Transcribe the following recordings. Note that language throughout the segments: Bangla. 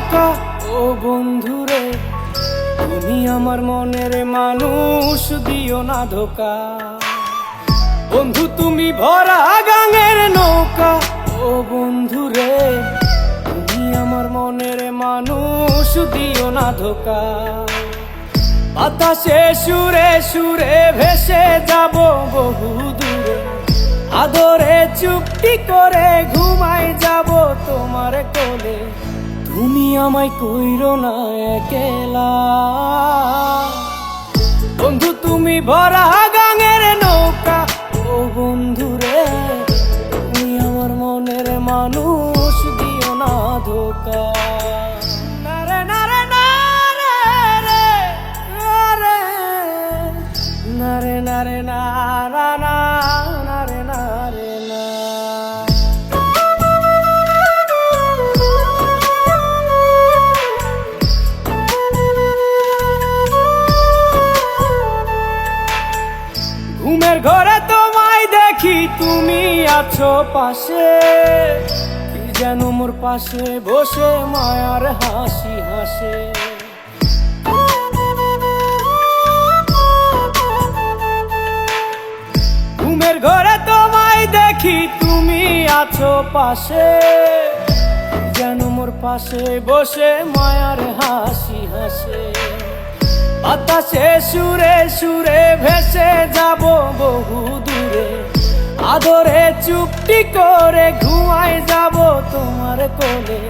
নৌকা ও বন্ধুরে, তুমি আমার মনের মানুষ, দিও না ধোকা। বন্ধু তুমি ভরা গাঙের নৌকা ও বন্ধুরে, তুমি আমার মনের মানুষ, দিও না ধোকা। বাতাসে সুরে সুরে ভেসে যাব বহু দূরে, আদরে চুপটি করে ঘুমাই যাব তোমার কোলে। তুমি আমায় কইরো না একলা, বন্ধু তুমি ভরা গাঙের নৌকা ও বন্ধুরে, তুমি আমার মনের মানুষ, দিও না ধোকা। নারে নারে নারে রে, নারে নারে নারা না, নারে নারে না। ঘুমের ঘরে তোমায় দেখি, তুমি আছো পাশে, কি যেন মোর পাশে বসে মায়ার হাসি হাসে। ঘুমের ঘরে তোমায় দেখি, তুমি আছো পাশে, কি যেন মোর পাশে বসে মায়ার হাসি হাসে। বাতাসে সুরে সুরে ভেসে যাব বহু দূরে, আদরে চুপটি করে ঘুমাই যাব তোমার কোলে।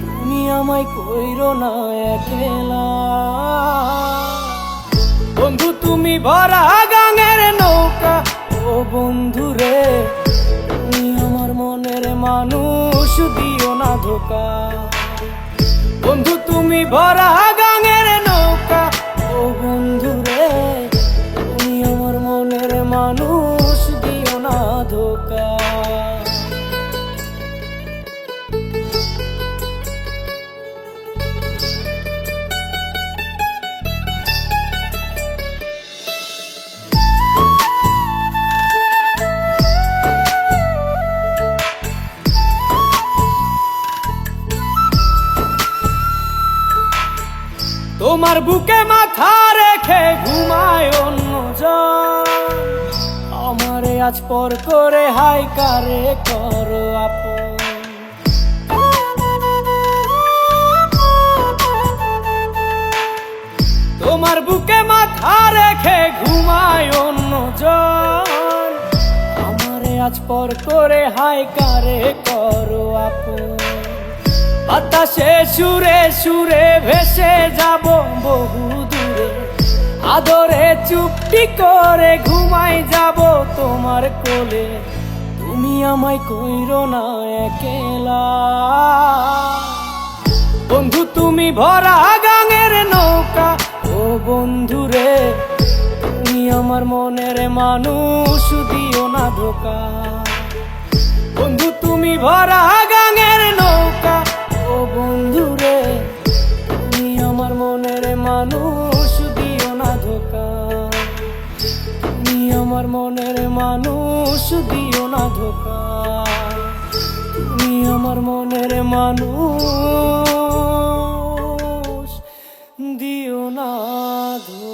তুমি আমায় কইরো না একলা, বন্ধু তুমি ভরা গাঙের নৌকা ও বন্ধুরে, তুমি আমার মনের মানুষ, দিও না ধোকা। বন্ধু তুমি ভরা গাঙের নৌকা ও বন্ধুরে, তুমি আমার মনের মানুষ, দিও না ধোকা। তোমার বুকে মাথা রেখে ঘুমায় অন্যজন, আমারে আজ পর করে হাই কারে করো আপন। তোমার বুকে মাথা রেখে ঘুমায় অন্যজন, আমারে আজ পর করে হাই কারে করো আপন। বাতাসে সুরে সুরে ভেসে যাব বহু দূরে, আদরে চুপটি করে ঘুমাই যাব তোমার কোলে। তুমি আমায় কইরো না একলা, বন্ধু তুমি ভরা গাঙের নৌকা ও বন্ধুরে, তুমি আমার মনের মানুষ, দিও না ধোকা। বন্ধু তুমি ভরা গাঙের নৌকা ও বন্ধুরে, তুমি আমার মনের মানুষ, দিও না ধোকা। তুমি আমার মনের মানুষ, দিও না ধোকা। তুমি আমার মনের মানুষ, দিও না ধোকা।